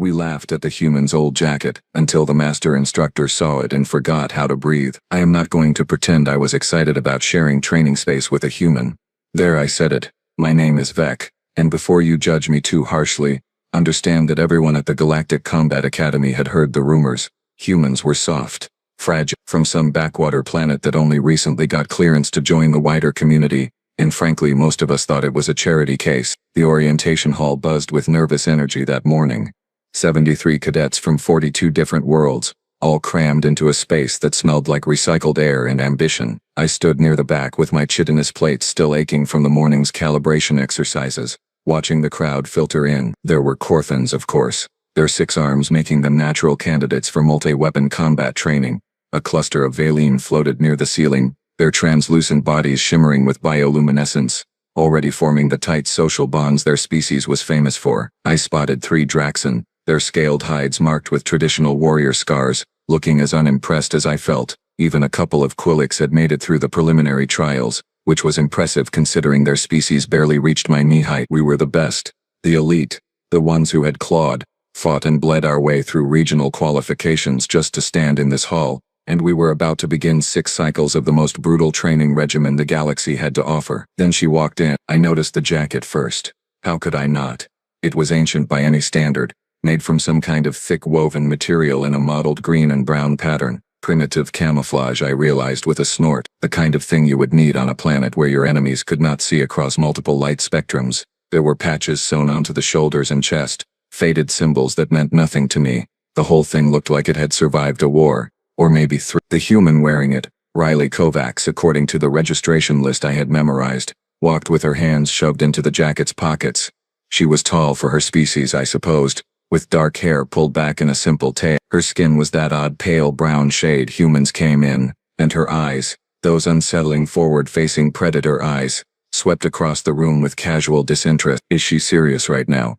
We laughed at the human's old jacket, until the master instructor saw it and forgot how to breathe. I am not going to pretend I was excited about sharing training space with a human. There, I said it. My name is Vec, and before you judge me too harshly, understand that everyone at the Galactic Combat Academy had heard the rumors. Humans were soft, fragile, from some backwater planet that only recently got clearance to join the wider community, and frankly most of us thought it was a charity case. The orientation hall buzzed with nervous energy that morning. 73 cadets from 42 different worlds, all crammed into a space that smelled like recycled air and ambition. I stood near the back with my chitinous plates still aching from the morning's calibration exercises, watching the crowd filter in. There were Corthans, of course, their 6 arms making them natural candidates for multi-weapon combat training. A cluster of Valine floated near the ceiling, their translucent bodies shimmering with bioluminescence, already forming the tight social bonds their species was famous for. I spotted 3 Draxan, their scaled hides marked with traditional warrior scars, looking as unimpressed as I felt. Even a couple of Quilix had made it through the preliminary trials, which was impressive considering their species barely reached my knee height. We were the best, the elite, the ones who had clawed, fought and bled our way through regional qualifications just to stand in this hall, and we were about to begin 6 cycles of the most brutal training regimen the galaxy had to offer. Then she walked in. I noticed the jacket first. How could I not? It was ancient by any standard, made from some kind of thick woven material in a mottled green and brown pattern. Primitive camouflage, I realized with a snort, the kind of thing you would need on a planet where your enemies could not see across multiple light spectrums. There were patches sewn onto the shoulders and chest, faded symbols that meant nothing to me. The whole thing looked like it had survived a war, or maybe 3. The human wearing it, Riley Kovacs, according to the registration list I had memorized, walked with her hands shoved into the jacket's pockets. She was tall for her species, I supposed, with dark hair pulled back in a simple tail. Her skin was that odd pale brown shade humans came in, and her eyes, those unsettling forward-facing predator eyes, swept across the room with casual disinterest. Is she serious right now?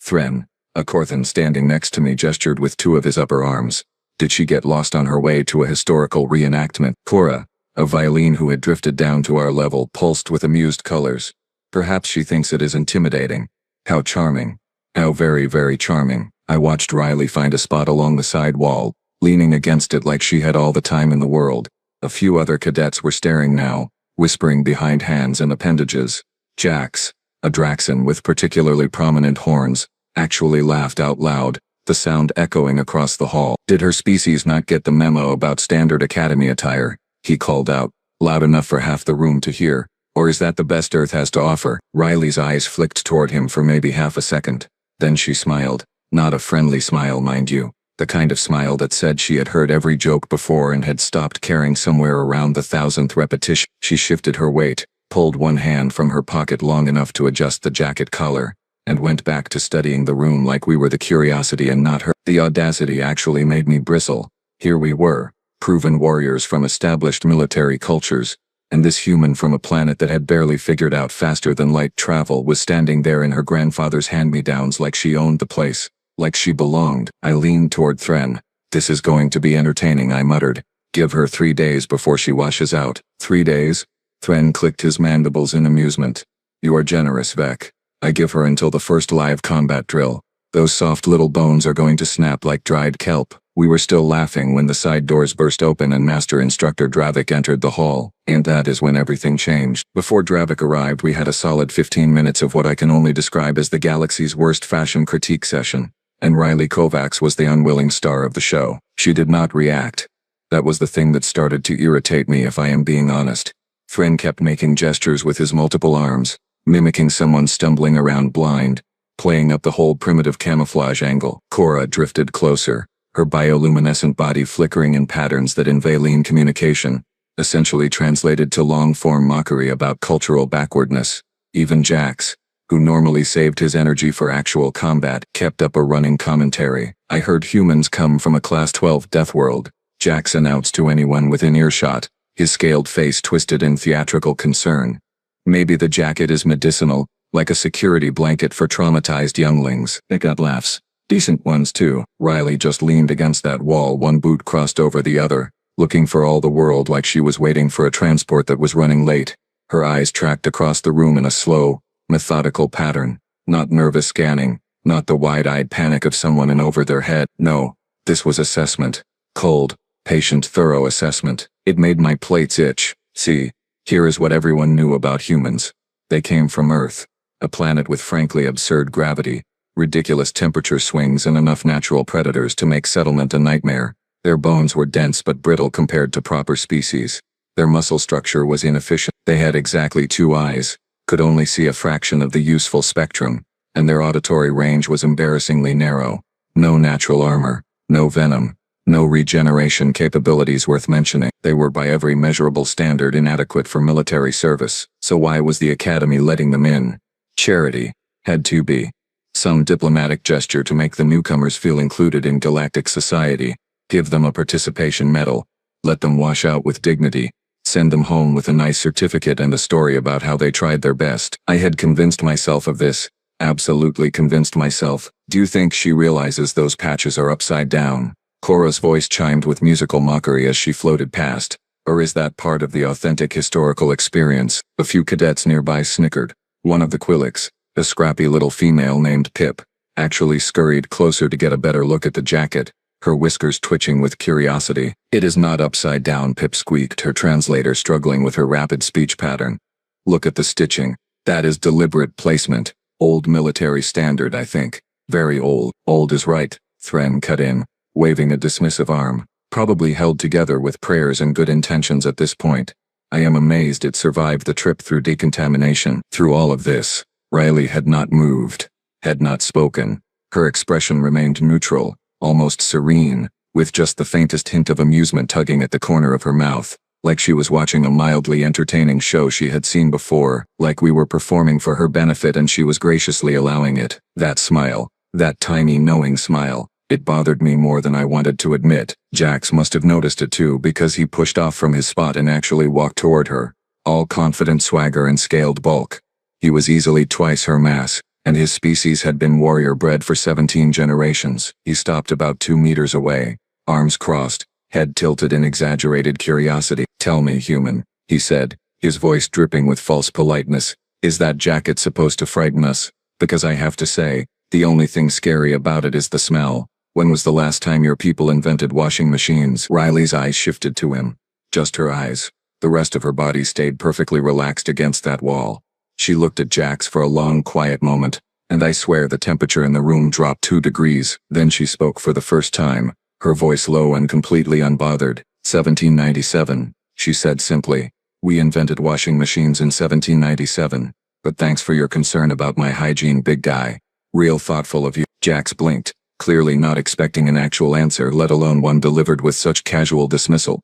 Thren, a Corthan standing next to me, gestured with 2 of his upper arms. Did she get lost on her way to a historical reenactment? Cora, a Valine who had drifted down to our level, pulsed with amused colors. Perhaps she thinks it is intimidating. How charming. How very, very charming. I watched Riley find a spot along the side wall, leaning against it like she had all the time in the world. A few other cadets were staring now, whispering behind hands and appendages. Jax, a Draxan with particularly prominent horns, actually laughed out loud, the sound echoing across the hall. Did her species not get the memo about standard academy attire? He called out, loud enough for half the room to hear. Or is that the best Earth has to offer? Riley's eyes flicked toward him for maybe half a second. Then she smiled. Not a friendly smile, mind you. The kind of smile that said she had heard every joke before and had stopped caring somewhere around the 1,000th repetition. She shifted her weight, pulled one hand from her pocket long enough to adjust the jacket collar, and went back to studying the room like we were the curiosity and not her. The audacity actually made me bristle. Here we were, proven warriors from established military cultures, and this human from a planet that had barely figured out faster-than-light travel was standing there in her grandfather's hand-me-downs like she owned the place, like she belonged. I leaned toward Thren. This is going to be entertaining, I muttered. Give her 3 days before she washes out. 3 days? Thren clicked his mandibles in amusement. You are generous, Vec. I give her until the first live combat drill. Those soft little bones are going to snap like dried kelp. We were still laughing when the side doors burst open and Master Instructor Dravik entered the hall, and that is when everything changed. Before Dravik arrived, we had a solid 15 minutes of what I can only describe as the galaxy's worst fashion critique session, and Riley Kovacs was the unwilling star of the show. She did not react. That was the thing that started to irritate me, if I am being honest. Thren kept making gestures with his multiple arms, mimicking someone stumbling around blind, playing up the whole primitive camouflage angle. Cora drifted closer, her bioluminescent body flickering in patterns that in Valine communication essentially translated to long-form mockery about cultural backwardness. Even Jax, who normally saved his energy for actual combat, kept up a running commentary. I heard humans come from a Class 12 death world, Jax announced to anyone within earshot, his scaled face twisted in theatrical concern. Maybe the jacket is medicinal, like a security blanket for traumatized younglings. It got laughs. Decent ones too. Riley just leaned against that wall, one boot crossed over the other, looking for all the world like she was waiting for a transport that was running late. Her eyes tracked across the room in a slow, methodical pattern, not nervous scanning, Not the wide-eyed panic of someone in over their head. No, this was assessment. Cold, patient, thorough assessment. It made my plates itch. See, here is what everyone knew about humans. They came from Earth, a planet with frankly absurd gravity, ridiculous temperature swings, and enough natural predators to make settlement a nightmare. Their bones were dense but brittle compared to proper species. Their muscle structure was inefficient. They had exactly 2 eyes, could only see a fraction of the useful spectrum, and their auditory range was embarrassingly narrow. No natural armor, no venom, no regeneration capabilities worth mentioning. They were by every measurable standard inadequate for military service. So why was the Academy letting them in? Charity. Had to be. Some diplomatic gesture to make the newcomers feel included in galactic society. Give them a participation medal. Let them wash out with dignity. Send them home with a nice certificate and a story about how they tried their best. I had convinced myself of this. Absolutely convinced myself. Do you think she realizes those patches are upside down? Cora's voice chimed with musical mockery as she floated past. Or is that part of the authentic historical experience? A few cadets nearby snickered. One of the Quillicks, a scrappy little female named Pip, actually scurried closer to get a better look at the jacket, her whiskers twitching with curiosity. It is not upside down, Pip squeaked, her translator struggling with her rapid speech pattern. Look at the stitching. That is deliberate placement. Old military standard, I think. Very old. Old is right, Thren cut in, waving a dismissive arm. Probably held together with prayers and good intentions at this point. I am amazed it survived the trip through decontamination. Through all of this, Riley had not moved, had not spoken. Her expression remained neutral, almost serene, with just the faintest hint of amusement tugging at the corner of her mouth, like she was watching a mildly entertaining show she had seen before, like we were performing for her benefit and she was graciously allowing it. That smile, that tiny knowing smile, it bothered me more than I wanted to admit. Jax must have noticed it too, because he pushed off from his spot and actually walked toward her, all confident swagger and scaled bulk. He was easily twice her mass, and his species had been warrior bred for 17 generations. He stopped about 2 meters away, arms crossed, head tilted in exaggerated curiosity. Tell me, human, he said, his voice dripping with false politeness, is that jacket supposed to frighten us? Because I have to say, the only thing scary about it is the smell. When was the last time your people invented washing machines? Riley's eyes shifted to him. Just her eyes. The rest of her body stayed perfectly relaxed against that wall. She looked at Jax for a long, quiet moment, and I swear the temperature in the room dropped 2 degrees. Then she spoke for the first time, her voice low and completely unbothered. 1797, she said simply. We invented washing machines in 1797, but thanks for your concern about my hygiene, big guy. Real thoughtful of you. Jax blinked, clearly not expecting an actual answer, let alone one delivered with such casual dismissal.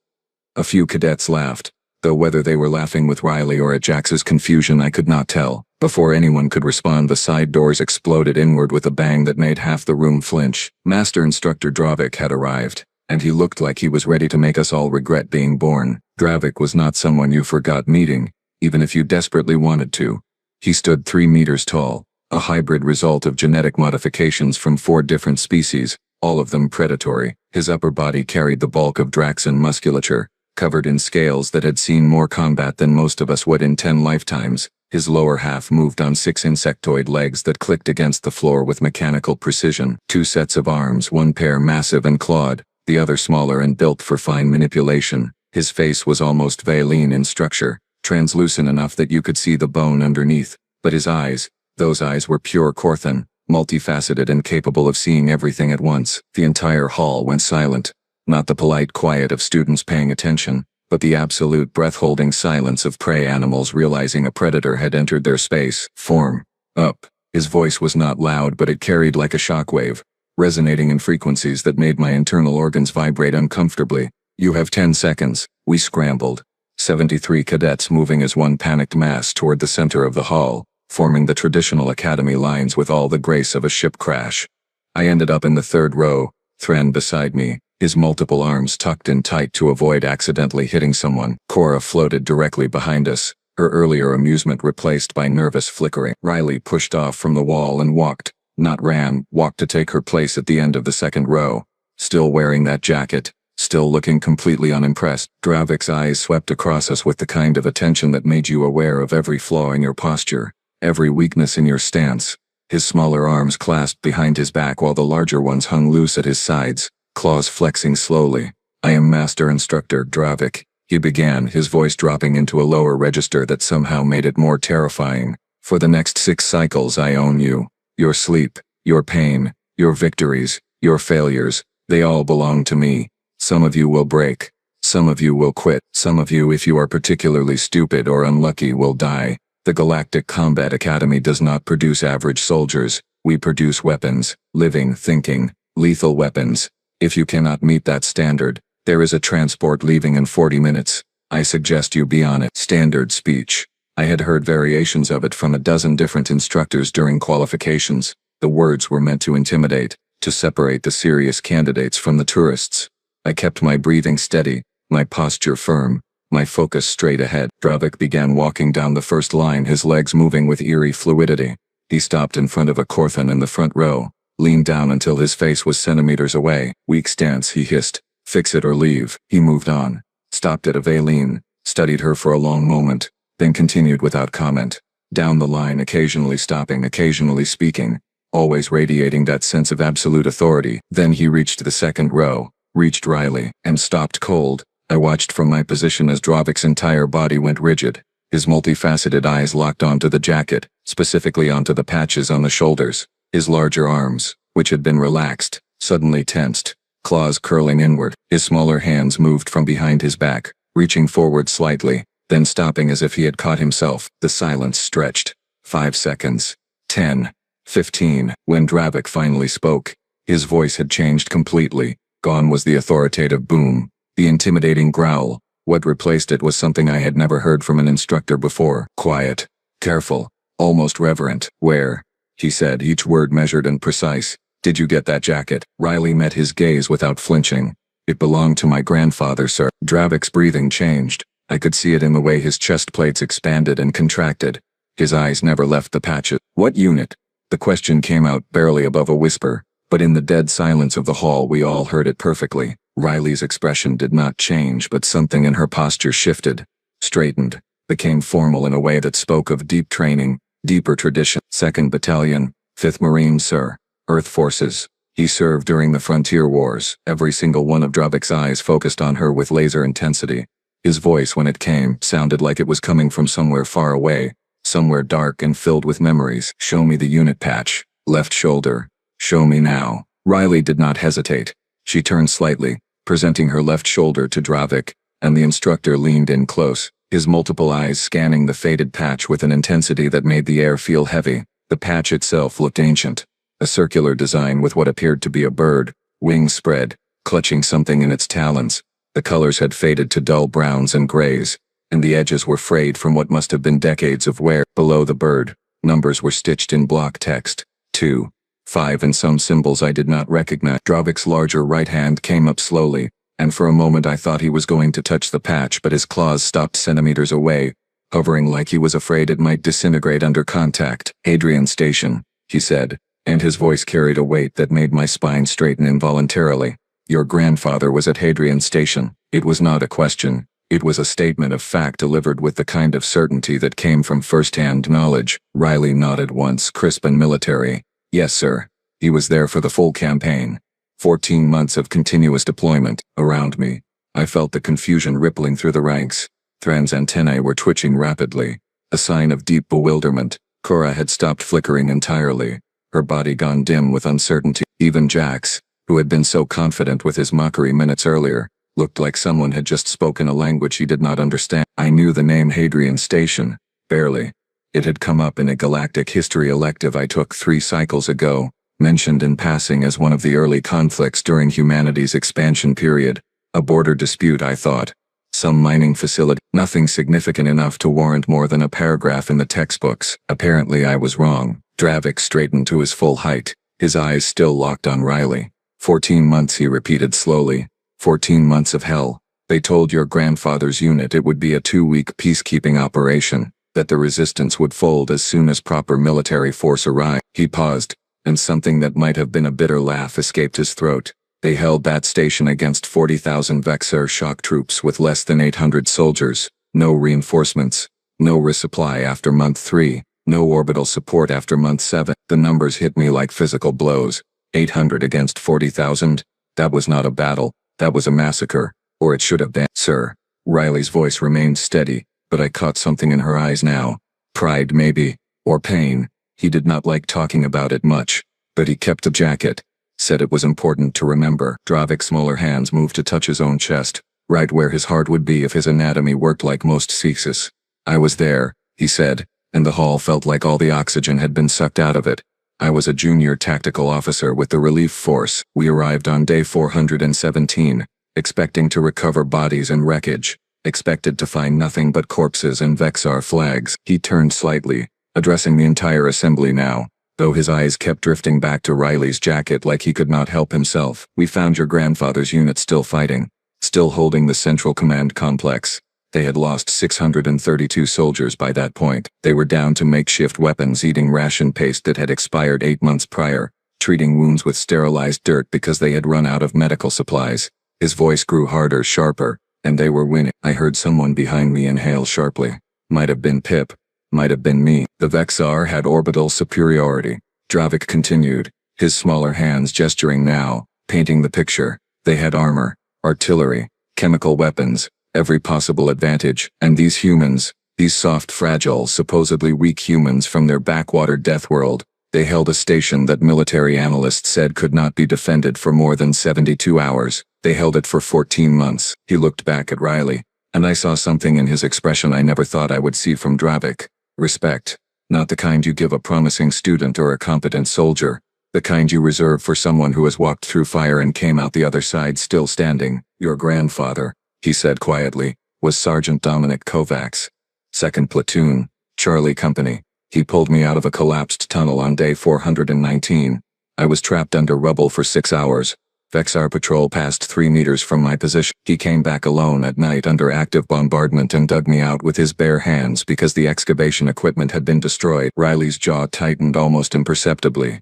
A few cadets laughed, though whether they were laughing with Riley or at Jax's confusion I could not tell. Before anyone could respond, the side doors exploded inward with a bang that made half the room flinch. Master Instructor Dravik had arrived, and he looked like he was ready to make us all regret being born. Dravik was not someone you forgot meeting, even if you desperately wanted to. He stood 3 meters tall, a hybrid result of genetic modifications from 4 different species, all of them predatory. His upper body carried the bulk of Draxan musculature, covered in scales that had seen more combat than most of us would in 10 lifetimes. His lower half moved on 6 insectoid legs that clicked against the floor with mechanical precision. 2 sets of arms, one pair massive and clawed, the other smaller and built for fine manipulation. His face was almost veilin in structure, translucent enough that you could see the bone underneath. But his eyes, those eyes were pure Corthan, multifaceted and capable of seeing everything at once. The entire hall went silent. Not the polite quiet of students paying attention, but the absolute breath-holding silence of prey animals realizing a predator had entered their space. Form. Up. His voice was not loud, but it carried like a shockwave, resonating in frequencies that made my internal organs vibrate uncomfortably. You have 10 seconds. We scrambled. 73 cadets moving as one panicked mass toward the center of the hall, forming the traditional academy lines with all the grace of a ship crash. I ended up in the 3rd row, Thren beside me, his multiple arms tucked in tight to avoid accidentally hitting someone. Cora floated directly behind us, her earlier amusement replaced by nervous flickering. Riley pushed off from the wall and walked, not ran, walked to take her place at the end of the 2nd row, still wearing that jacket, still looking completely unimpressed. Dravik's eyes swept across us with the kind of attention that made you aware of every flaw in your posture, every weakness in your stance. His smaller arms clasped behind his back while the larger ones hung loose at his sides, claws flexing slowly. "I am Master Instructor Dravik," he began, his voice dropping into a lower register that somehow made it more terrifying. "For the next 6 cycles I own you. Your sleep, your pain, your victories, your failures, they all belong to me. Some of you will break. Some of you will quit. Some of you, if you are particularly stupid or unlucky, will die. The Galactic Combat Academy does not produce average soldiers. We produce weapons, living, thinking, lethal weapons. If you cannot meet that standard, there is a transport leaving in 40 minutes. I suggest you be on it." Standard speech. I had heard variations of it from a dozen different instructors during qualifications. The words were meant to intimidate, to separate the serious candidates from the tourists. I kept my breathing steady, my posture firm, my focus straight ahead. Dravik began walking down the first line, his legs moving with eerie fluidity. He stopped in front of a Korthan in the front row, leaned down until his face was centimeters away. "Weak stance," he hissed. "Fix it or leave." He moved on, stopped at Evaline, studied her for a long moment, then continued without comment. Down the line, occasionally stopping, occasionally speaking, always radiating that sense of absolute authority. Then he reached the second row, reached Riley, and stopped cold. I watched from my position as Dravik's entire body went rigid. His multifaceted eyes locked onto the jacket, specifically onto the patches on the shoulders. His larger arms, which had been relaxed, suddenly tensed, claws curling inward. His smaller hands moved from behind his back, reaching forward slightly, then stopping as if he had caught himself. The silence stretched. 5 seconds. 10. 15. When Dravik finally spoke, his voice had changed completely. Gone was the authoritative boom, the intimidating growl. What replaced it was something I had never heard from an instructor before. Quiet, careful, almost reverent. "Where?" he said, each word measured and precise. "Did you get that jacket?" Riley met his gaze without flinching. "It belonged to my grandfather, sir." Dravik's breathing changed. I could see it in the way his chest plates expanded and contracted. His eyes never left the patches. "What unit?" The question came out barely above a whisper, but in the dead silence of the hall we all heard it perfectly. Riley's expression did not change, but something in her posture shifted, straightened, became formal in a way that spoke of deep training, deeper tradition. "2nd Battalion, 5th Marines, sir. Earth Forces." He served during the Frontier Wars. Every single one of Dravik's eyes focused on her with laser intensity. His voice, when it came, sounded like it was coming from somewhere far away, somewhere dark and filled with memories. "Show me the unit patch. Left shoulder. Show me now." Riley did not hesitate. She turned slightly, presenting her left shoulder to Dravik, and the instructor leaned in close, his multiple eyes scanning the faded patch with an intensity that made the air feel heavy. The patch itself looked ancient, a circular design with what appeared to be a bird, wings spread, clutching something in its talons. The colors had faded to dull browns and grays, and the edges were frayed from what must have been decades of wear. Below the bird, numbers were stitched in block text. 2, 5 and some symbols I did not recognize. Dravik's larger right hand came up slowly, and for a moment I thought he was going to touch the patch, but his claws stopped centimeters away, hovering like he was afraid it might disintegrate under contact. "Hadrian Station," he said, and his voice carried a weight that made my spine straighten involuntarily. "Your grandfather was at Hadrian Station." It was not a question. It was a statement of fact delivered with the kind of certainty that came from first-hand knowledge. Riley nodded once, crisp and military. "Yes, sir. He was there for the full campaign. 14 months of continuous deployment." Around me, I felt the confusion rippling through the ranks. Thran's antennae were twitching rapidly, a sign of deep bewilderment. Cora had stopped flickering entirely, her body gone dim with uncertainty. Even Jax, who had been so confident with his mockery minutes earlier, looked like someone had just spoken a language he did not understand. I knew the name Hadrian Station, barely. It had come up in a galactic history elective I took 3 cycles ago, mentioned in passing as one of the early conflicts during humanity's expansion period. A border dispute, I thought. Some mining facility. Nothing significant enough to warrant more than a paragraph in the textbooks. Apparently I was wrong. Dravik straightened to his full height, his eyes still locked on Riley. 14 months, he repeated slowly. 14 months of hell. They told your grandfather's unit it would be a 2-week peacekeeping operation, that the resistance would fold as soon as proper military force arrived. He paused, and something that might have been a bitter laugh escaped his throat. They held that station against 40,000 Vexer shock troops with less than 800 soldiers, no reinforcements, no resupply after month 3. No orbital support after month 7. The numbers hit me like physical blows. 800 against 40,000? That was not a battle. That was a massacre. Or it should have been. Sir. Riley's voice remained steady, but I caught something in her eyes now. Pride maybe. Or pain. He did not like talking about it much. But he kept the jacket. Said it was important to remember. Dravik's smaller hands moved to touch his own chest, right where his heart would be if his anatomy worked like most Ceases. I was there, he said, and the hall felt like all the oxygen had been sucked out of it. I was a junior tactical officer with the relief force. We arrived on day 417, expecting to recover bodies and wreckage, expected to find nothing but corpses and Vexar flags. He turned slightly, addressing the entire assembly now, though his eyes kept drifting back to Riley's jacket like he could not help himself. We found your grandfather's unit still fighting, still holding the Central Command complex. They had lost 632 soldiers by that point. They were down to makeshift weapons, eating ration paste that had expired 8 months prior, treating wounds with sterilized dirt because they had run out of medical supplies. His voice grew harder, sharper, and they were winning. I heard someone behind me inhale sharply. Might have been Pip. Might have been me. The Vexar had orbital superiority. Dravik continued, his smaller hands gesturing now, painting the picture. They had armor, artillery, chemical weapons, every possible advantage, and these humans, these soft, fragile, supposedly weak humans from their backwater death world, they held a station that military analysts said could not be defended for more than 72 hours. They held it for 14 months. He looked back at Riley, and I saw something in his expression I never thought I would see from Dravik. Respect. Not the kind you give a promising student or a competent soldier, the kind you reserve for someone who has walked through fire and came out the other side still standing. Your grandfather, he said quietly, was Sergeant Dominic Kovacs. 2nd Platoon, Charlie Company. He pulled me out of a collapsed tunnel on day 419. I was trapped under rubble for 6 hours. Vexar patrol passed 3 meters from my position. He came back alone at night under active bombardment and dug me out with his bare hands because the excavation equipment had been destroyed. Riley's jaw tightened almost imperceptibly.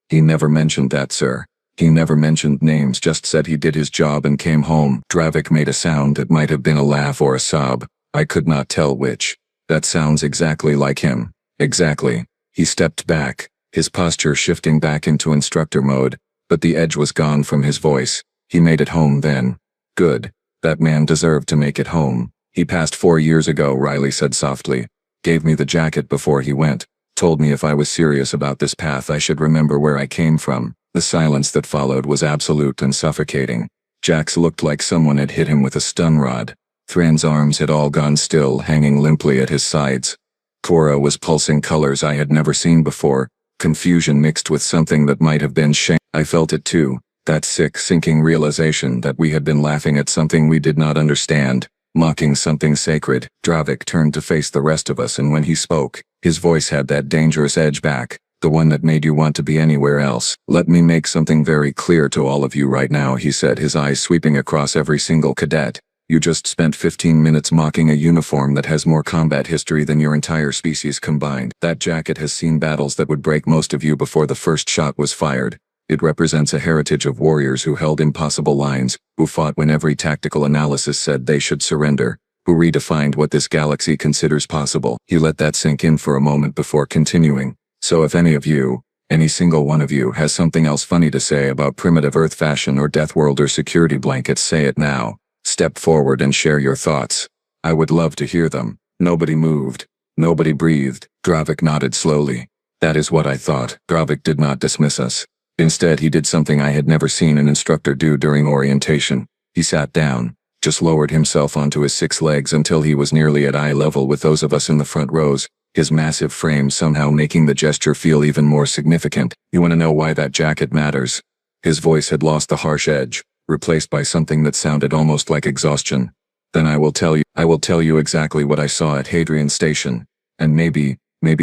He never mentioned that, sir. He never mentioned names, just said he did his job and came home. Dravik made a sound that might have been a laugh or a sob. I could not tell which. That sounds exactly like him. Exactly. He stepped back, his posture shifting back into instructor mode, but the edge was gone from his voice. He made it home then. Good. That man deserved to make it home. He passed 4 years ago, Riley said softly. Gave me the jacket before he went. Told me if I was serious about this path I should remember where I came from. The silence that followed was absolute and suffocating. Jax looked like someone had hit him with a stun rod. Thran's arms had all gone still, hanging limply at his sides. Cora was pulsing colors I had never seen before, confusion mixed with something that might have been shame. I felt it too, that sick, sinking realization that we had been laughing at something we did not understand, mocking something sacred. Dravik turned to face the rest of us, and when he spoke, his voice had that dangerous edge back, the one that made you want to be anywhere else. Let me make something very clear to all of you right now, he said, his eyes sweeping across every single cadet. You just spent 15 minutes mocking a uniform that has more combat history than your entire species combined. That jacket has seen battles that would break most of you before the first shot was fired. It represents a heritage of warriors who held impossible lines, who fought when every tactical analysis said they should surrender, who redefined what this galaxy considers possible. He let that sink in for a moment before continuing. So if any of you, any single one of you, has something else funny to say about primitive Earth fashion or Death World or security blankets, say it now. Step forward and share your thoughts. I would love to hear them. Nobody moved. Nobody breathed. Dravik nodded slowly. That is what I thought. Dravik did not dismiss us. Instead, he did something I had never seen an instructor do during orientation. He sat down, just lowered himself onto his 6 legs until he was nearly at eye level with those of us in the front rows, his massive frame somehow making the gesture feel even more significant. You want to know why that jacket matters? His voice had lost the harsh edge, replaced by something that sounded almost like exhaustion. Then I will tell you exactly what I saw at Hadrian Station, and maybe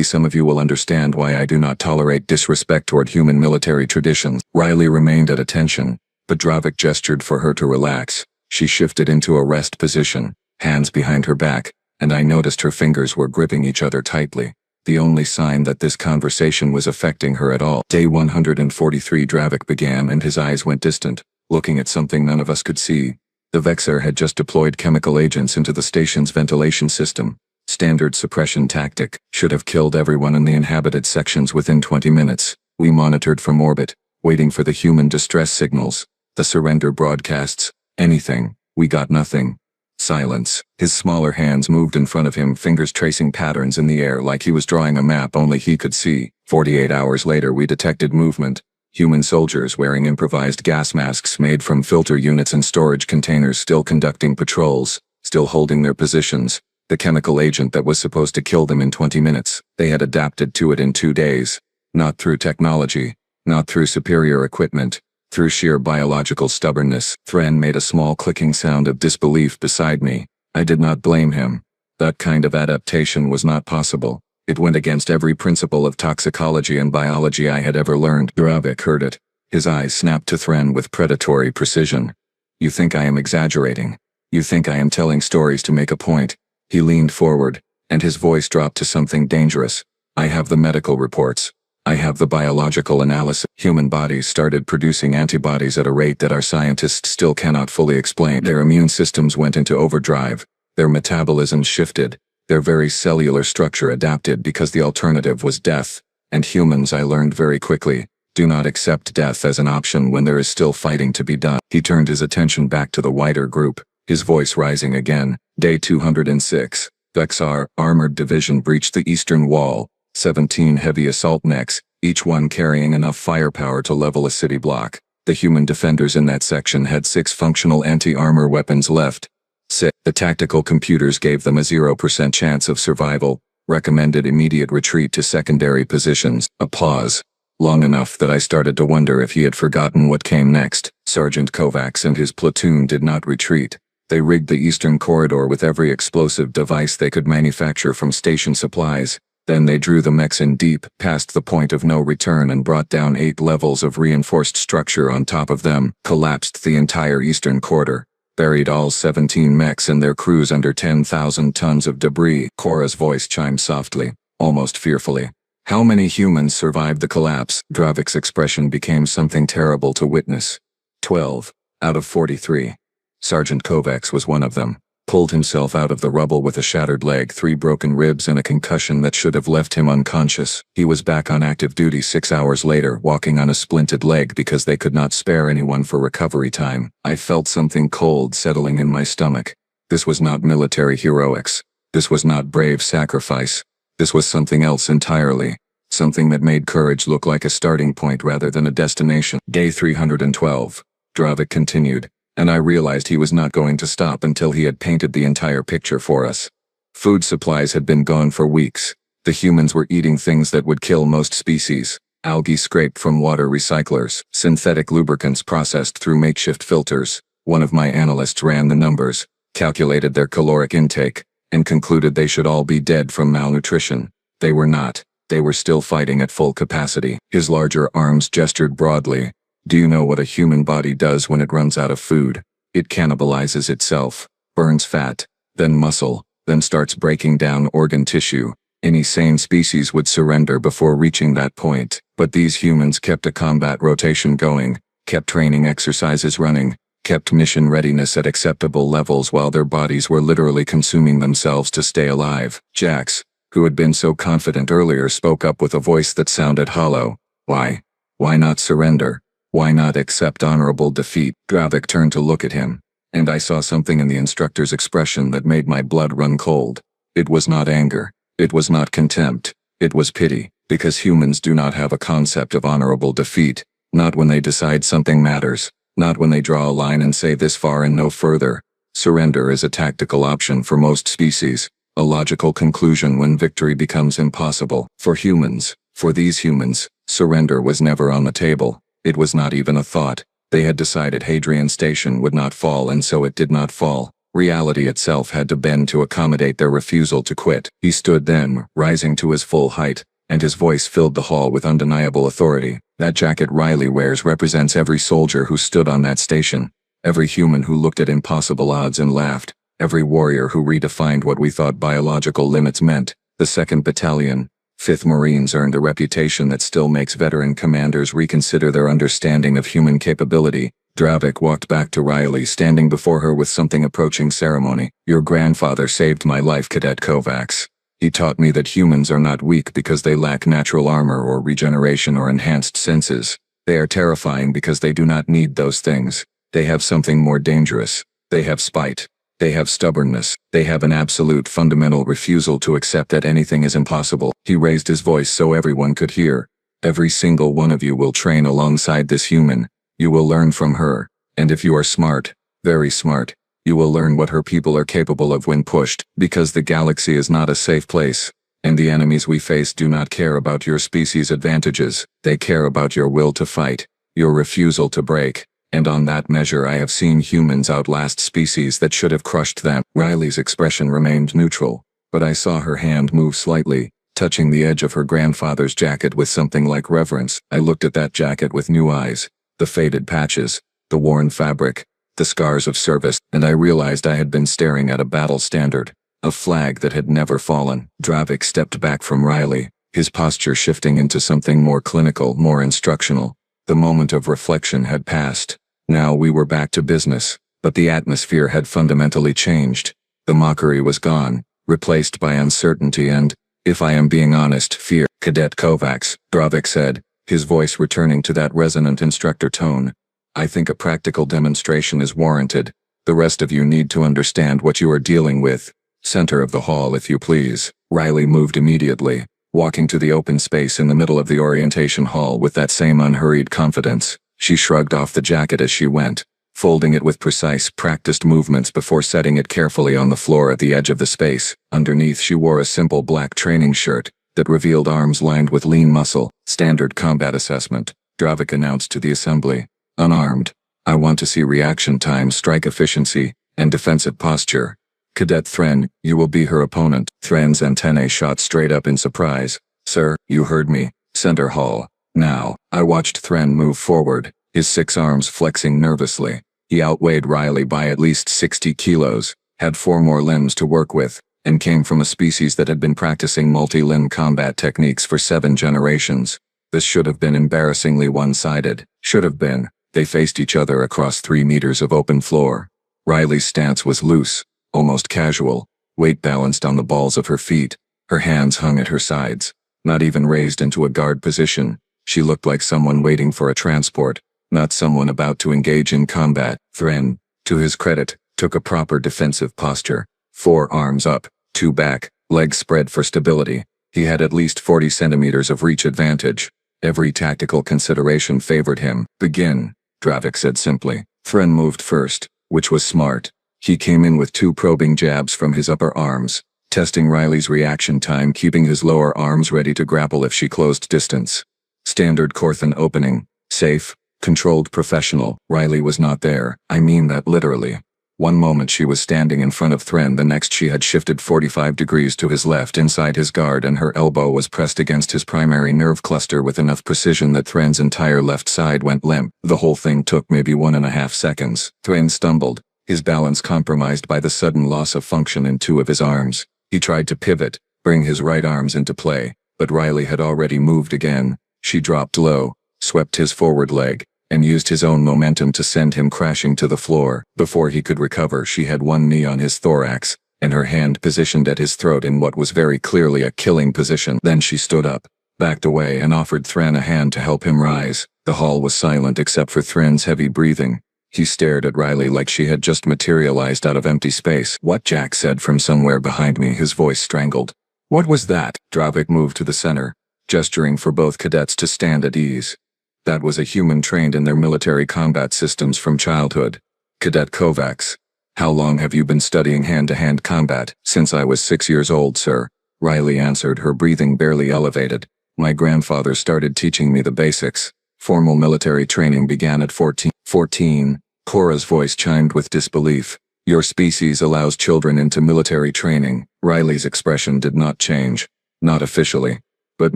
some of you will understand why I do not tolerate disrespect toward human military traditions. Riley remained at attention, but Dravik gestured for her to relax. She shifted into a rest position, hands behind her back, and I noticed her fingers were gripping each other tightly, the only sign that this conversation was affecting her at all. Day 143, Dravik began, and his eyes went distant, looking at something none of us could see. The Vexar had just deployed chemical agents into the station's ventilation system, Standard suppression tactic. Should have killed everyone in the inhabited sections within 20 minutes. We monitored from orbit, waiting for the human distress signals, the surrender broadcasts, anything. We got nothing. Silence. His smaller hands moved in front of him, fingers tracing patterns in the air like he was drawing a map only he could see. 48 hours later we detected movement. Human soldiers wearing improvised gas masks made from filter units and storage containers, still conducting patrols, still holding their positions. The chemical agent that was supposed to kill them in 20 minutes, they had adapted to it in 2 days. Not through technology, not through superior equipment, through sheer biological stubbornness. Thren made a small clicking sound of disbelief beside me. I did not blame him. That kind of adaptation was not possible. It went against every principle of toxicology and biology I had ever learned. Dravik heard it. His eyes snapped to Thren with predatory precision. You think I am exaggerating? You think I am telling stories to make a point? He leaned forward, and his voice dropped to something dangerous. I have the medical reports. I have the biological analysis. Human bodies started producing antibodies at a rate that our scientists still cannot fully explain. Their immune systems went into overdrive. Their metabolism shifted. Their very cellular structure adapted because the alternative was death. And humans, I learned very quickly, do not accept death as an option when there is still fighting to be done. He turned his attention back to the wider group, his voice rising again. Day 206. Vexar Armored Division breached the eastern wall. 17 heavy assault mechs, each one carrying enough firepower to level a city block. The human defenders in that section had 6 functional anti-armor weapons left. 6. The tactical computers gave them a 0% chance of survival, recommended immediate retreat to secondary positions. A pause. Long enough that I started to wonder if he had forgotten what came next. Sergeant Kovacs and his platoon did not retreat. They rigged the eastern corridor with every explosive device they could manufacture from station supplies. Then they drew the mechs in deep, past the point of no return, and brought down 8 levels of reinforced structure on top of them, collapsed the entire eastern quarter, buried all 17 mechs and their crews under 10,000 tons of debris. Cora's voice chimed softly, almost fearfully. How many humans survived the collapse? Dravik's expression became something terrible to witness. 12 out of 43. Sergeant Kovacs was one of them. Pulled himself out of the rubble with a shattered leg, 3 broken ribs and a concussion that should have left him unconscious. He was back on active duty 6 hours later, walking on a splinted leg because they could not spare anyone for recovery time. I felt something cold settling in my stomach. This was not military heroics. This was not brave sacrifice. This was something else entirely. Something that made courage look like a starting point rather than a destination. Day 312. Dravik continued. And I realized he was not going to stop until he had painted the entire picture for us. Food supplies had been gone for weeks. The humans were eating things that would kill most species. Algae scraped from water recyclers, synthetic lubricants processed through makeshift filters. One of my analysts ran the numbers, calculated their caloric intake, and concluded they should all be dead from malnutrition. They were not. They were still fighting at full capacity. His larger arms gestured broadly. Do you know what a human body does when it runs out of food? It cannibalizes itself, burns fat, then muscle, then starts breaking down organ tissue. Any sane species would surrender before reaching that point. But these humans kept a combat rotation going, kept training exercises running, kept mission readiness at acceptable levels while their bodies were literally consuming themselves to stay alive. Jax, who had been so confident earlier, spoke up with a voice that sounded hollow. Why? Why not surrender? Why not accept honorable defeat? Dravik turned to look at him, and I saw something in the instructor's expression that made my blood run cold. It was not anger. It was not contempt. It was pity, because humans do not have a concept of honorable defeat, not when they decide something matters, not when they draw a line and say this far and no further. Surrender is a tactical option for most species, a logical conclusion when victory becomes impossible. For humans, for these humans, surrender was never on the table. It was not even a thought. They had decided Hadrian Station would not fall, and so it did not fall. Reality itself had to bend to accommodate their refusal to quit. He stood then, rising to his full height, and his voice filled the hall with undeniable authority. That jacket Riley wears represents every soldier who stood on that station, every human who looked at impossible odds and laughed, every warrior who redefined what we thought biological limits meant. The 2nd Battalion, 5th Marines earned a reputation that still makes veteran commanders reconsider their understanding of human capability. Dravik walked back to Riley, standing before her with something approaching ceremony. Your grandfather saved my life, Cadet Kovacs. He taught me that humans are not weak because they lack natural armor or regeneration or enhanced senses. They are terrifying because they do not need those things. They have something more dangerous. They have spite. They have stubbornness. They have an absolute fundamental refusal to accept that anything is impossible. He raised his voice so everyone could hear. Every single one of you will train alongside this human. You will learn from her. And if you are smart, very smart, you will learn what her people are capable of when pushed, because the galaxy is not a safe place. And the enemies we face do not care about your species' advantages. They care about your will to fight, your refusal to break. And on that measure I have seen humans outlast species that should have crushed them. Riley's expression remained neutral, but I saw her hand move slightly, touching the edge of her grandfather's jacket with something like reverence. I looked at that jacket with new eyes, the faded patches, the worn fabric, the scars of service, and I realized I had been staring at a battle standard, a flag that had never fallen. Dravik stepped back from Riley, his posture shifting into something more clinical, more instructional. The moment of reflection had passed. Now we were back to business, but the atmosphere had fundamentally changed. The mockery was gone, replaced by uncertainty and, if I am being honest, fear. Cadet Kovacs, Dravik said, his voice returning to that resonant instructor tone. I think a practical demonstration is warranted. The rest of you need to understand what you are dealing with. Center of the hall, if you please. Riley moved immediately, walking to the open space in the middle of the orientation hall with that same unhurried confidence. She shrugged off the jacket as she went, folding it with precise, practiced movements before setting it carefully on the floor at the edge of the space. Underneath she wore a simple black training shirt that revealed arms lined with lean muscle. Standard combat assessment, Dravik announced to the assembly. Unarmed. I want to see reaction time, strike efficiency, and defensive posture. Cadet Thren, you will be her opponent. Thren's antennae shot straight up in surprise. Sir, you heard me. Center hall. Now. I watched Thren move forward, his 6 arms flexing nervously. He outweighed Riley by at least 60 kilos, had 4 more limbs to work with, and came from a species that had been practicing multi-limb combat techniques for 7 generations. This should have been embarrassingly one-sided. Should have been. They faced each other across 3 meters of open floor. Riley's stance was loose, almost casual, weight balanced on the balls of her feet. Her hands hung at her sides, not even raised into a guard position. She looked like someone waiting for a transport, not someone about to engage in combat. Thren, to his credit, took a proper defensive posture. 4 arms up, 2 back, legs spread for stability. He had at least 40 centimeters of reach advantage. Every tactical consideration favored him. Begin, Dravik said simply. Thren moved first, which was smart. He came in with 2 probing jabs from his upper arms, testing Riley's reaction time, keeping his lower arms ready to grapple if she closed distance. Standard Korthan opening. Safe, controlled, professional. Riley was not there. I mean that literally. One moment she was standing in front of Thren, the next she had shifted 45 degrees to his left inside his guard, and her elbow was pressed against his primary nerve cluster with enough precision that Thren's entire left side went limp. The whole thing took maybe 1.5 seconds. Thren stumbled, his balance compromised by the sudden loss of function in 2 of his arms. He tried to pivot, bring his right arms into play, but Riley had already moved again. She dropped low, swept his forward leg, and used his own momentum to send him crashing to the floor. Before he could recover, she had one knee on his thorax, and her hand positioned at his throat in what was very clearly a killing position. Then she stood up, backed away, and offered Thren a hand to help him rise. The hall was silent except for Thren's heavy breathing. He stared at Riley like she had just materialized out of empty space. What? Jack said from somewhere behind me, his voice strangled. What was that? Dravik moved to the center, gesturing for both cadets to stand at ease. That was a human trained in their military combat systems from childhood. Cadet Kovacs. How long have you been studying hand-to-hand combat? Since I was 6 years old, sir. Riley answered, her breathing barely elevated. My grandfather started teaching me the basics. Formal military training began at 14. 14. Cora's voice chimed with disbelief. Your species allows children into military training. Riley's expression did not change. Not officially. But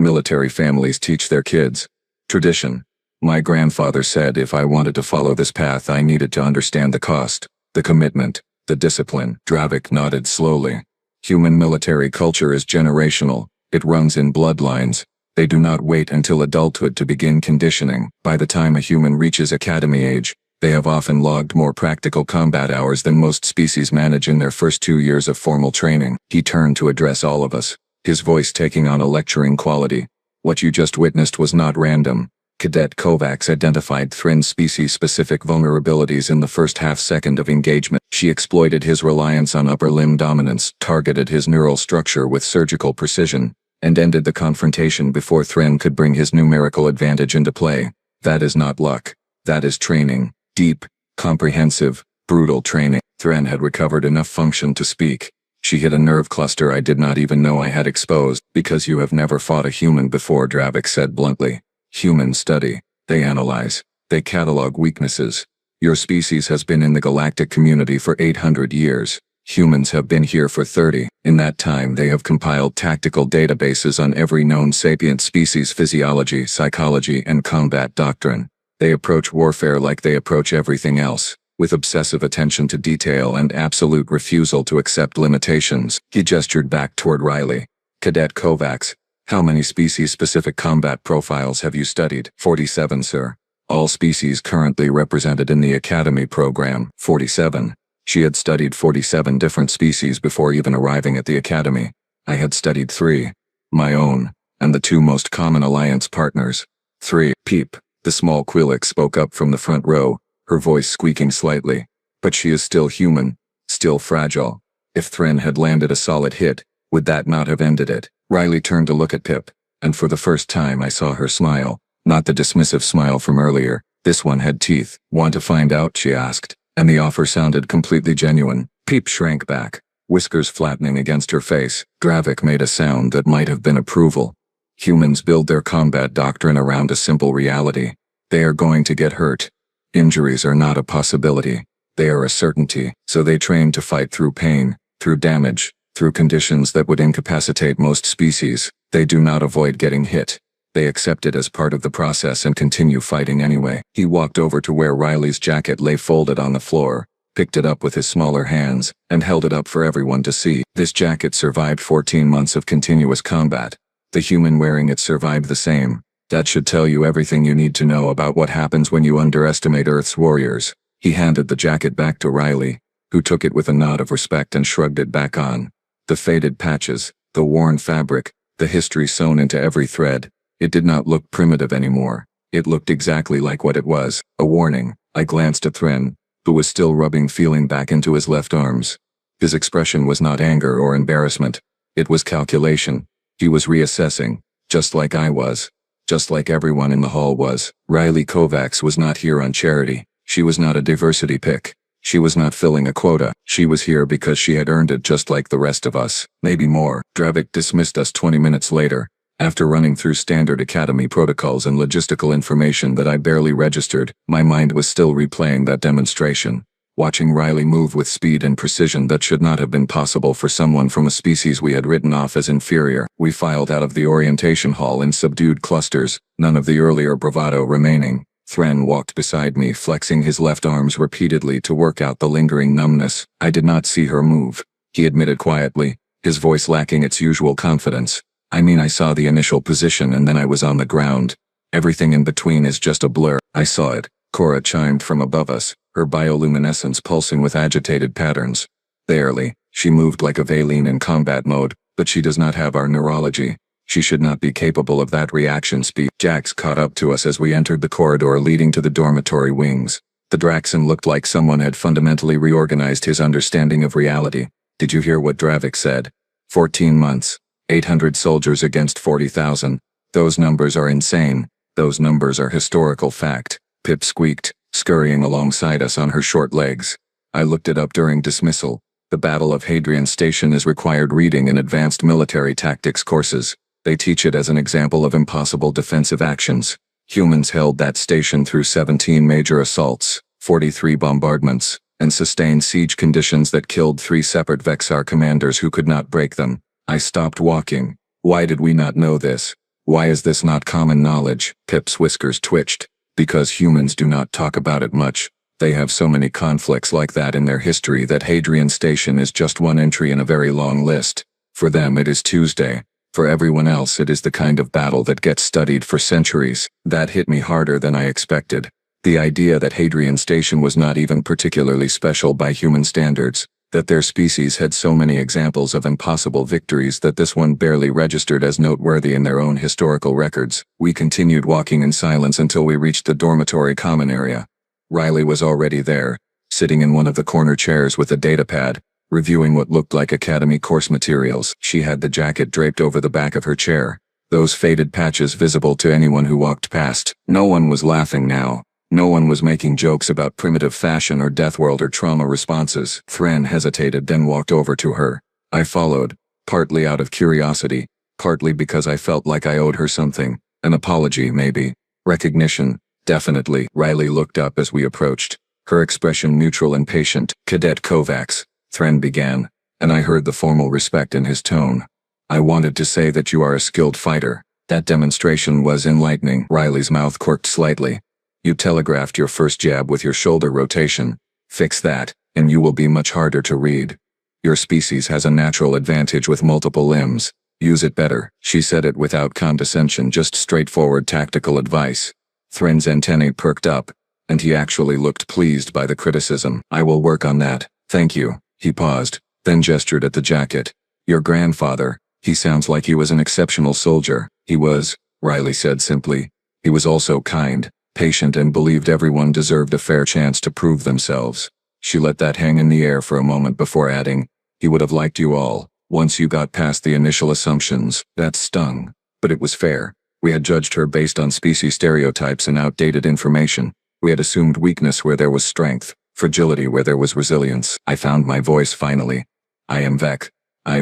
military families teach their kids. Tradition. My grandfather said if I wanted to follow this path I needed to understand the cost, the commitment, the discipline. Dravik nodded slowly. Human military culture is generational. It runs in bloodlines. They do not wait until adulthood to begin conditioning. By the time a human reaches academy age, They have often logged more practical combat hours than most species manage in their first 2 years of formal training. He turned to address all of us, his voice taking on a lecturing quality. What you just witnessed was not random. Cadet Kovacs identified Thrin's species-specific vulnerabilities in the first half-second of engagement. She exploited his reliance on upper limb dominance, targeted his neural structure with surgical precision, and ended the confrontation before Thrin could bring his numerical advantage into play. That is not luck. That is training. Deep, comprehensive, brutal training. Thrin had recovered enough function to speak. She hit a nerve cluster I did not even know I had exposed. Because you have never fought a human before, Dravik said bluntly. Humans study. They analyze. They catalog weaknesses. Your species has been in the galactic community for 800 years. Humans have been here for 30. In that time they have compiled tactical databases on every known sapient species' physiology, psychology, and combat doctrine. They approach warfare like they approach everything else, with obsessive attention to detail and absolute refusal to accept limitations. He gestured back toward Riley. Cadet Kovacs, how many species-specific combat profiles have you studied? 47, sir. All species currently represented in the Academy program. 47. She had studied 47 different species before even arriving at the Academy. I had studied 3. My own, and the 2 most common alliance partners. 3. Peep. The small Quillic spoke up from the front row, her voice squeaking slightly. But she is still human, still fragile. If Thrin had landed a solid hit, would that not have ended it? Riley turned to look at Pip, and for the first time I saw her smile. Not the dismissive smile from earlier. This one had teeth. Want to find out? She asked, and the offer sounded completely genuine. Pip shrank back, whiskers flattening against her face. Dravik made a sound that might have been approval. Humans build their combat doctrine around a simple reality. They are going to get hurt. Injuries are not a possibility. They are a certainty. So they train to fight through pain, through damage, through conditions that would incapacitate most species. They do not avoid getting hit. They accept it as part of the process and continue fighting anyway. He walked over to where Riley's jacket lay folded on the floor, picked it up with his smaller hands, and held it up for everyone to see. This jacket survived 14 months of continuous combat. The human wearing it survived the same. That should tell you everything you need to know about what happens when you underestimate Earth's warriors. He handed the jacket back to Riley, who took it with a nod of respect and shrugged it back on. The faded patches, the worn fabric, the history sewn into every thread. It did not look primitive anymore. It looked exactly like what it was, a warning. I glanced at Thrin, who was still rubbing feeling back into his left arms. His expression was not anger or embarrassment. It was calculation. He was reassessing, just like I was. Just like everyone in the hall was. Riley Kovacs was not here on charity. She was not a diversity pick. She was not filling a quota. She was here because she had earned it just like the rest of us. Maybe more. Dravik dismissed us 20 minutes later. After running through standard academy protocols and logistical information that I barely registered, my mind was still replaying that demonstration. Watching Riley move with speed and precision that should not have been possible for someone from a species we had written off as inferior. We filed out of the orientation hall in subdued clusters, none of the earlier bravado remaining. Thrin walked beside me, flexing his left arms repeatedly to work out the lingering numbness. I did not see her move, he admitted quietly, his voice lacking its usual confidence. I saw the initial position and then I was on the ground. Everything in between is just a blur. I saw it. Cora chimed from above us, her bioluminescence pulsing with agitated patterns. Barely. She moved like a Valine in combat mode, but she does not have our neurology. She should not be capable of that reaction speed. Jax caught up to us as we entered the corridor leading to the dormitory wings. The Draxon looked like someone had fundamentally reorganized his understanding of reality. Did you hear what Dravik said? 14 months. 800 soldiers against 40,000. Those numbers are insane. Those numbers are historical fact. Pip squeaked, scurrying alongside us on her short legs. I looked it up during dismissal. The Battle of Hadrian Station is required reading in advanced military tactics courses. They teach it as an example of impossible defensive actions. Humans held that station through 17 major assaults, 43 bombardments, and sustained siege conditions that killed 3 separate Vexar commanders who could not break them. I stopped walking. Why did we not know this? Why is this not common knowledge? Pip's whiskers twitched. Because humans do not talk about it much. They have so many conflicts like that in their history that Hadrian Station is just one entry in a very long list. For them it is Tuesday. For everyone else it is the kind of battle that gets studied for centuries. That hit me harder than I expected. The idea that Hadrian Station was not even particularly special by human standards, that their species had so many examples of impossible victories that this one barely registered as noteworthy in their own historical records. We continued walking in silence until we reached the dormitory common area. Riley was already there, sitting in one of the corner chairs with a datapad, reviewing what looked like academy course materials. She had the jacket draped over the back of her chair, those faded patches visible to anyone who walked past. No one was laughing now. No one was making jokes about primitive fashion or death world or trauma responses. Thren hesitated, then walked over to her. I followed, partly out of curiosity, partly because I felt like I owed her something. An apology, maybe. Recognition, definitely. Riley looked up as we approached, her expression neutral and patient. Cadet Kovacs, Thren began, and I heard the formal respect in his tone. I wanted to say that you are a skilled fighter. That demonstration was enlightening. Riley's mouth quirked slightly. You telegraphed your first jab with your shoulder rotation. Fix that, and you will be much harder to read. Your species has a natural advantage with multiple limbs. Use it better. She said it without condescension, just straightforward tactical advice. Thren's antennae perked up, and he actually looked pleased by the criticism. I will work on that, thank you. He paused, then gestured at the jacket. Your grandfather, he sounds like he was an exceptional soldier. He was, Riley said simply. He was also kind, patient, and believed everyone deserved a fair chance to prove themselves. She let that hang in the air for a moment before adding, he would have liked you all, once you got past the initial assumptions. That stung. But it was fair. We had judged her based on species stereotypes and outdated information. We had assumed weakness where there was strength, fragility where there was resilience. I found my voice finally. I am Vec. I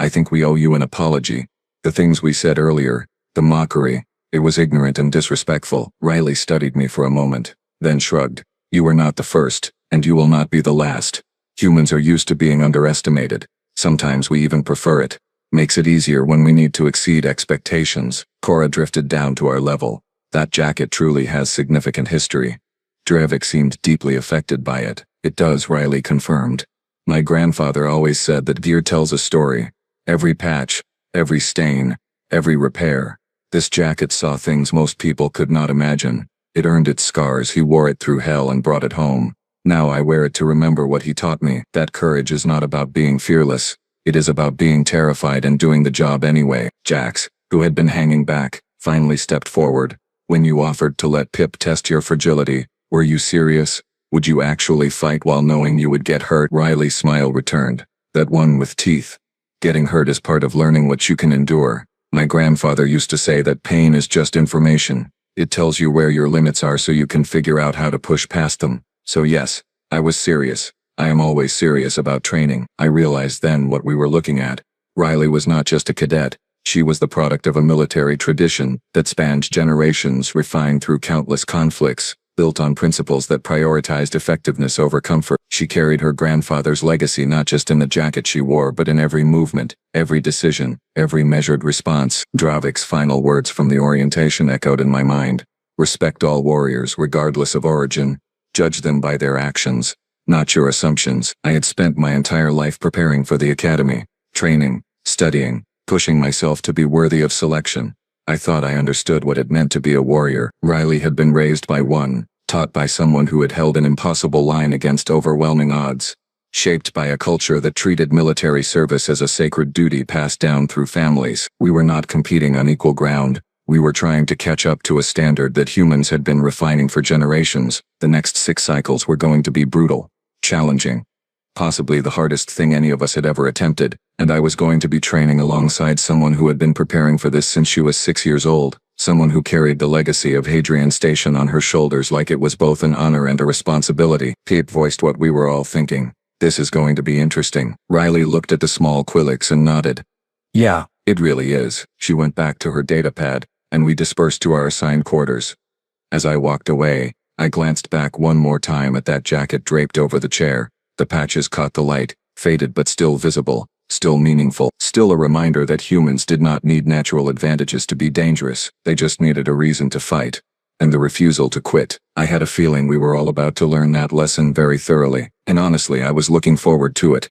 think we owe you an apology. The things we said earlier, the mockery, it was ignorant and disrespectful. Riley studied me for a moment, then shrugged. You were not the first, and you will not be the last. Humans are used to being underestimated. Sometimes we even prefer it. Makes it easier when we need to exceed expectations. Cora drifted down to our level. That jacket truly has significant history. Drevik seemed deeply affected by it. It does, Riley confirmed. My grandfather always said that gear tells a story. Every patch, every stain, every repair. This jacket saw things most people could not imagine. It earned its scars. He wore it through hell and brought it home. Now I wear it to remember what he taught me. That courage is not about being fearless. It is about being terrified and doing the job anyway. Jax, who had been hanging back, finally stepped forward. When you offered to let Pip test your fragility, were you serious? Would you actually fight while knowing you would get hurt? Riley's smile returned. That one with teeth. Getting hurt is part of learning what you can endure. My grandfather used to say that pain is just information. It tells you where your limits are so you can figure out how to push past them. So yes, I was serious. I am always serious about training. I realized then what we were looking at. Riley was not just a cadet. She was the product of a military tradition that spanned generations, refined through countless conflicts, built on principles that prioritized effectiveness over comfort. She carried her grandfather's legacy not just in the jacket she wore but in every movement, every decision, every measured response. Dravik's final words from the orientation echoed in my mind. Respect all warriors regardless of origin. Judge them by their actions, not your assumptions. I had spent my entire life preparing for the academy, training, studying, pushing myself to be worthy of selection. I thought I understood what it meant to be a warrior. Riley had been raised by one, taught by someone who had held an impossible line against overwhelming odds, shaped by a culture that treated military service as a sacred duty passed down through families. We were not competing on equal ground. We were trying to catch up to a standard that humans had been refining for generations. The next 6 cycles were going to be brutal, challenging, possibly the hardest thing any of us had ever attempted, and I was going to be training alongside someone who had been preparing for this since she was 6 years old, someone who carried the legacy of Hadrian Station on her shoulders like it was both an honor and a responsibility. Pip voiced what we were all thinking. This is going to be interesting. Riley looked at the small Quillix and nodded. Yeah, it really is. She went back to her datapad, and we dispersed to our assigned quarters. As I walked away, I glanced back one more time at that jacket draped over the chair. The patches caught the light, faded but still visible, still meaningful, still a reminder that humans did not need natural advantages to be dangerous. They just needed a reason to fight. And the refusal to quit. I had a feeling we were all about to learn that lesson very thoroughly, and honestly I was looking forward to it.